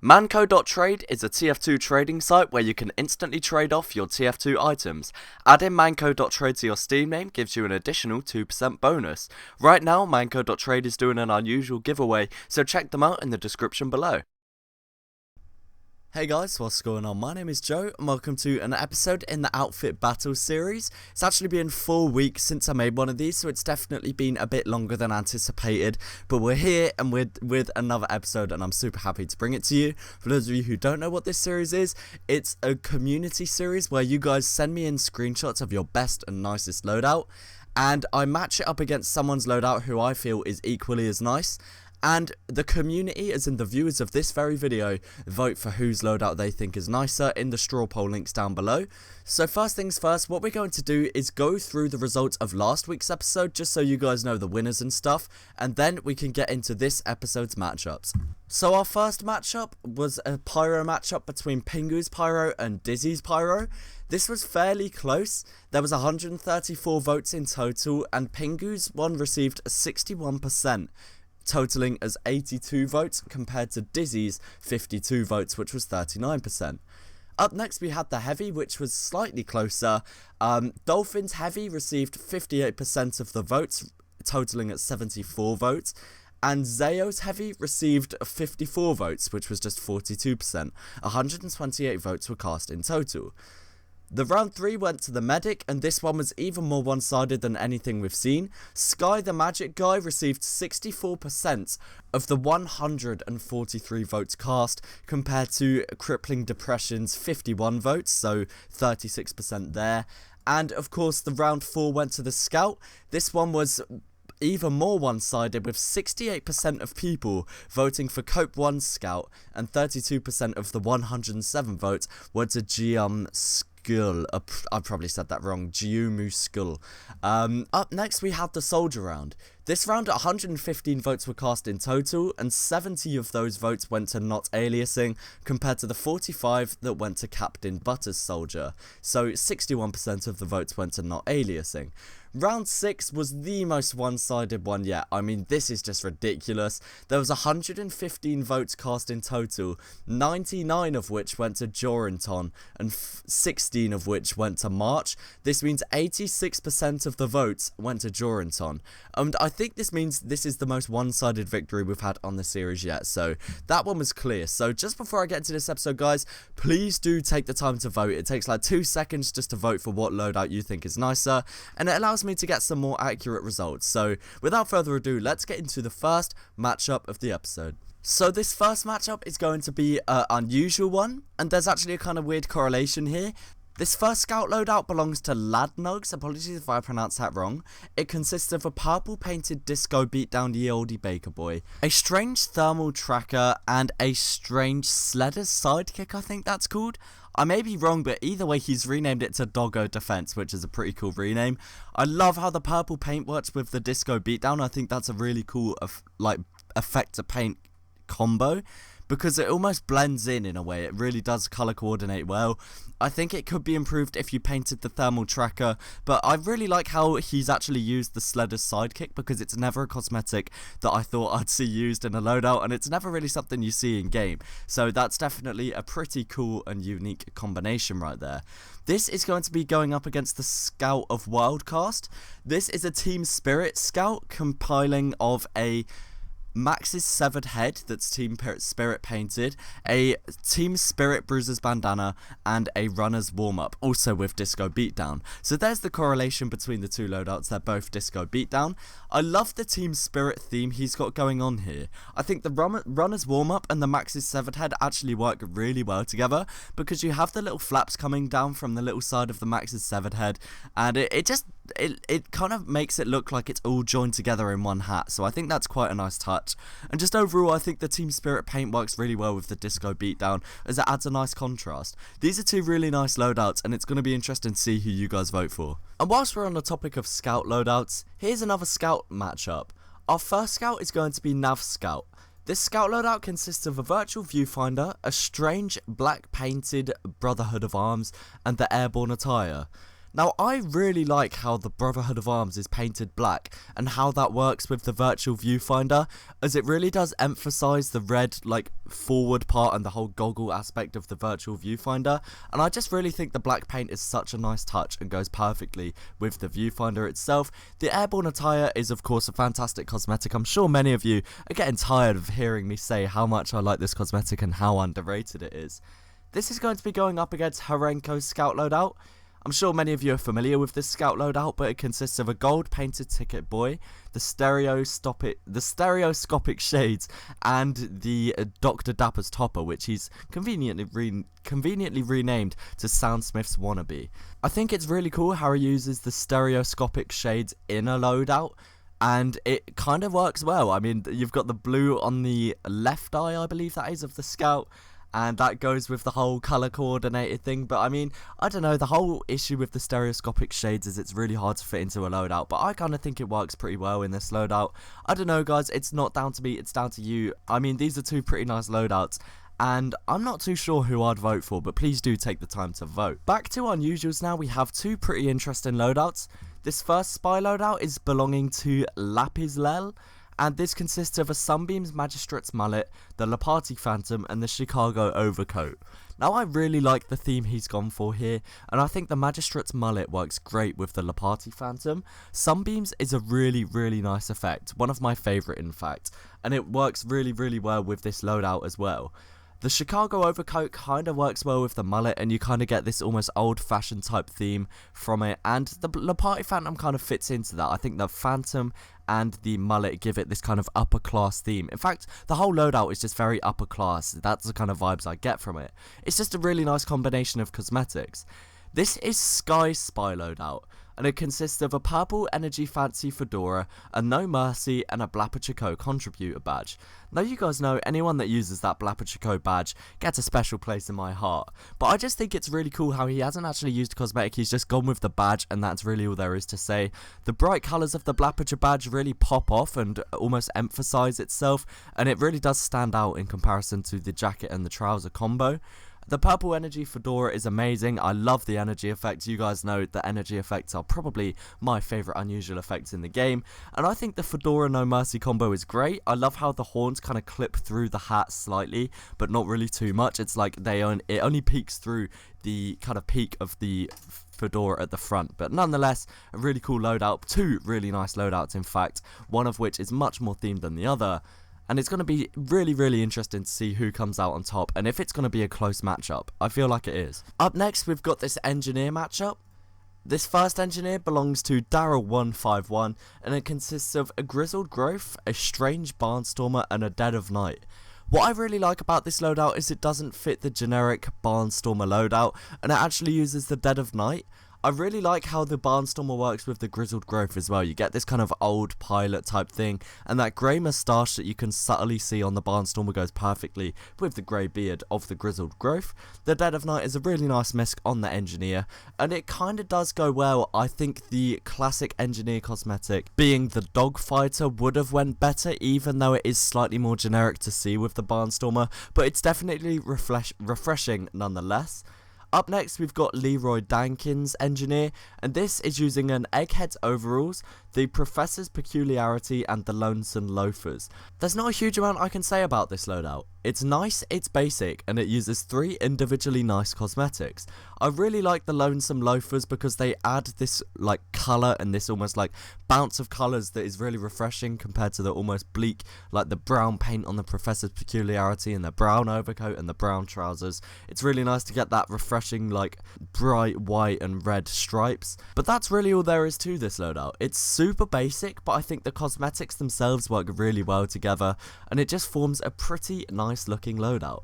Manco.trade is a Tf2 trading site where you can instantly trade off your Tf2 items. Adding Manco.trade to your Steam name gives you an additional 2% bonus. Right now, Manco.trade is doing an unusual giveaway, so check them out in the description below. Hey guys, what's going on? My name is Joe and welcome to an episode in the Outfit Battle series. It's actually been 4 weeks since I made one of these, so it's definitely been a bit longer than anticipated. But we're here and we're with another episode and I'm super happy to bring it to you. For those of you who don't know what this series is, it's a community series where you guys send me in screenshots of your best and nicest loadout. And I match it up against someone's loadout who I feel is equally as nice. And the community, as in the viewers of this very video, vote for whose loadout they think is nicer in the straw poll links down below. So first things first, what we're going to do is go through the results of last week's episode, just so you guys know the winners and stuff, and then we can get into this episode's matchups. So our first matchup was a Pyro matchup between Pingu's Pyro and Dizzy's Pyro. This was fairly close. There was 134 votes in total, and Pingu's one received 61%. Totaling as 82 votes compared to Dizzy's 52 votes, which was 39%. Up next we had the Heavy, which was slightly closer. Dolphin's Heavy received 58% of the votes, totaling at 74 votes. And Zayo's Heavy received 54 votes, which was just 42%. 128 votes were cast in total. The round 3 went to the Medic, and this one was even more one-sided than anything we've seen. Sky the Magic Guy received 64% of the 143 votes cast, compared to Crippling Depression's 51 votes, so 36% there. And of course the round 4 went to the Scout. This one was even more one-sided, with 68% of people voting for Cope 1 Scout, and 32% of the 107 votes were to I probably said that wrong. Giumu Skull. Up next we have the Soldier round. This round 115 votes were cast in total, and 70 of those votes went to not aliasing, compared to the 45 that went to Captain Butter's Soldier. So 61% of the votes went to not aliasing. Round 6 was the most one-sided one yet. I mean, this is just ridiculous. There was 115 votes cast in total, 99 of which went to Joranton, and 16 of which went to March. This means 86% of the votes went to Joranton. And I think this means this is the most one-sided victory we've had on the series yet. So that one was clear. So just before I get into this episode, guys, please do take the time to vote. It takes like 2 seconds just to vote for what loadout you think is nicer, and it allows me to get some more accurate results. So without further ado, let's get into the first matchup of the episode. So this first matchup is going to be an unusual one, and there's actually a kind of weird correlation here. This first Scout loadout belongs to Ladnugs, apologies if I pronounced that wrong. It consists of a purple painted disco beatdown ye olde baker boy, a strange thermal tracker, and a strange Sledder's sidekick, I think that's called. I may be wrong, but either way he's renamed it to Doggo Defense, which is a pretty cool rename. I love how the purple paint works with the disco beatdown. I think that's a really cool effect to paint combo, because it almost blends in a way. It really does colour coordinate well. I think it could be improved if you painted the thermal tracker, but I really like how he's actually used the Sledder's sidekick, because it's never a cosmetic that I thought I'd see used in a loadout, and it's never really something you see in game. So that's definitely a pretty cool and unique combination right there. This is going to be going up against the Scout of Worldcast. This is a Team Spirit Scout compiling of a Max's Severed Head that's Team Spirit painted, a Team Spirit Bruiser's bandana, and a Runner's Warm-Up, also with Disco Beatdown. So there's the correlation between the two loadouts. They're both Disco Beatdown. I love the Team Spirit theme he's got going on here. I think the Runner's Warm-Up and the Max's Severed Head actually work really well together, because you have the little flaps coming down from the little side of the Max's Severed Head, and it kind of makes it look like it's all joined together in one hat. So I think that's quite a nice touch. And just overall, I think the Team Spirit paint works really well with the Disco Beatdown, as it adds a nice contrast. These are two really nice loadouts, and it's going to be interesting to see who you guys vote for. And whilst we're on the topic of Scout loadouts, here's another Scout matchup. Our first Scout is going to be Nav Scout. This Scout loadout consists of a virtual viewfinder, a strange black painted Brotherhood of Arms, and the airborne attire. Now, I really like how the Brotherhood of Arms is painted black and how that works with the virtual viewfinder, as it really does emphasize the red, like, forward part and the whole goggle aspect of the virtual viewfinder, and I just really think the black paint is such a nice touch and goes perfectly with the viewfinder itself. The airborne attire is, of course, a fantastic cosmetic. I'm sure many of you are getting tired of hearing me say how much I like this cosmetic and how underrated it is. This is going to be going up against Härenko's Scout Loadout. I'm sure many of you are familiar with this Scout Loadout, but it consists of a gold painted ticket boy, the stereoscopic shades, and the Dr. Dapper's topper, which he's conveniently renamed to Soundsmith's wannabe. I think it's really cool how he uses the stereoscopic shades in a loadout, and it kind of works well. I mean, you've got the blue on the left eye, I believe that is, of the Scout, and that goes with the whole colour coordinated thing. But I mean, I don't know, the whole issue with the stereoscopic shades is it's really hard to fit into a loadout, but I kind of think it works pretty well in this loadout. I don't know, guys, it's not down to me, it's down to you. I mean, these are two pretty nice loadouts, and I'm not too sure who I'd vote for, but please do take the time to vote. Back to unusuals now, we have two pretty interesting loadouts. This first spy loadout is belonging to Lapis Lel, and this consists of a Sunbeam's Magistrate's Mullet, the Lapati Phantom, and the Chicago Overcoat. Now, I really like the theme he's gone for here, and I think the Magistrate's Mullet works great with the Lapati Phantom. Sunbeams is a really, really nice effect, one of my favourite in fact, and it works really, really well with this loadout as well. The Chicago Overcoat kind of works well with the mullet, and you kind of get this almost old-fashioned type theme from it, and the Lapati Phantom kind of fits into that. I think the Phantom and the mullet give it this kind of upper-class theme. In fact, the whole loadout is just very upper-class. That's the kind of vibes I get from it. It's just a really nice combination of cosmetics. This is Sky Spy loadout, and it consists of a purple energy fancy fedora, a No Mercy, and a Blapper contributor badge. Now, you guys know anyone that uses that Blapper badge gets a special place in my heart, but I just think it's really cool how he hasn't actually used a cosmetic, he's just gone with the badge, and that's really all there is to say. The bright colours of the Blapper badge really pop off and almost emphasise itself, and it really does stand out in comparison to the jacket and the trouser combo. The purple energy fedora is amazing. I love the energy effects. You guys know the energy effects are probably my favourite unusual effects in the game. And I think the fedora No Mercy combo is great. I love how the horns kind of clip through the hat slightly, but not really too much. It's like it only peeks through the kind of peak of the fedora at the front, but nonetheless a really cool loadout. Two really nice loadouts in fact, one of which is much more themed than the other. And it's going to be really, really interesting to see who comes out on top, and if it's going to be a close matchup. I feel like it is. Up next, we've got this engineer matchup. This first engineer belongs to Daryl151, and it consists of a Grizzled Growth, a Strange Barnstormer, and a Dead of Night. What I really like about this loadout is it doesn't fit the generic Barnstormer loadout, and it actually uses the Dead of Night. I really like how the Barnstormer works with the Grizzled Growth as well. You get this kind of old pilot type thing, and that grey moustache that you can subtly see on the Barnstormer goes perfectly with the grey beard of the Grizzled Growth. The Dead of Night is a really nice misc on the engineer, and it kind of does go well. I think the classic engineer cosmetic, being the Dogfighter, would have went better, even though it is slightly more generic to see with the Barnstormer, but it's definitely refreshing nonetheless. Up next, we've got Leeroy Danking's engineer, and this is using an Egghead's overalls, the Professor's peculiarity, and the Lonesome Loafers. There's not a huge amount I can say about this loadout. It's nice, it's basic, and it uses 3 individually nice cosmetics. I really like the Lonesome Loafers because they add this like colour and this almost like bounce of colours that is really refreshing compared to the almost bleak, like the brown paint on the Professor's peculiarity and the brown overcoat and the brown trousers. It's really nice to get that refreshing like bright white and red stripes. But that's really all there is to this loadout. It's super basic, but I think the cosmetics themselves work really well together, and it just forms a pretty nice looking loadout.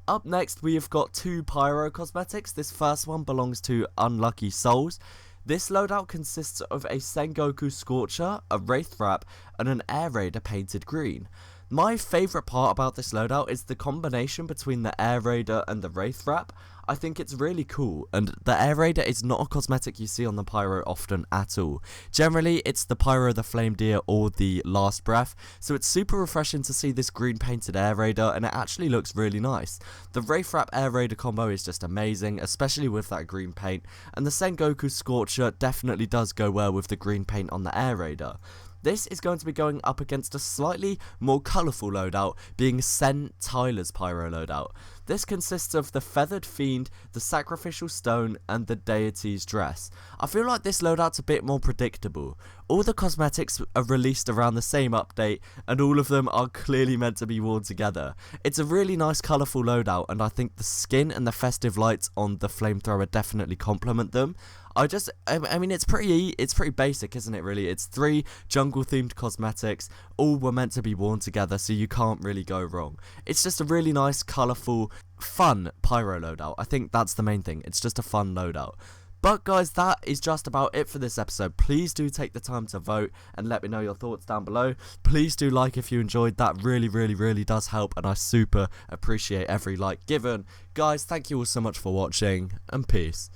Up next, we have got 2 Pyro cosmetics. This first one belongs to Unlucky Souls. This loadout consists of a Sengoku Scorcher, a Wraith Wrap, and an Air Raider painted green. My favourite part about this loadout is the combination between the Air Raider and the Wraith Wrap. I think it's really cool, and the Air Raider is not a cosmetic you see on the Pyro often at all. Generally, it's the Pyro, the Flame Deer, or the Last Breath, so it's super refreshing to see this green painted Air Raider, and it actually looks really nice. The Wraith Wrap Air Raider combo is just amazing, especially with that green paint, and the Sengoku Scorcher definitely does go well with the green paint on the Air Raider. This is going to be going up against a slightly more colourful loadout, being Sen Tyler's Pyro loadout. This consists of the Feathered Fiend, the Sacrificial Stone, and the Deity's Dress. I feel like this loadout's a bit more predictable. All the cosmetics are released around the same update, and all of them are clearly meant to be worn together. It's a really nice colourful loadout, and I think the skin and the festive lights on the flamethrower definitely complement them. I mean, it's pretty basic, isn't it, really? It's 3 jungle-themed cosmetics, all were meant to be worn together, so you can't really go wrong. It's just a really nice, colourful, fun Pyro loadout. I think that's the main thing. It's just a fun loadout. But guys, that is just about it for this episode. Please do take the time to vote and let me know your thoughts down below. Please do like if you enjoyed. That really does help, and I super appreciate every like given. Guys, thank you all so much for watching, and peace.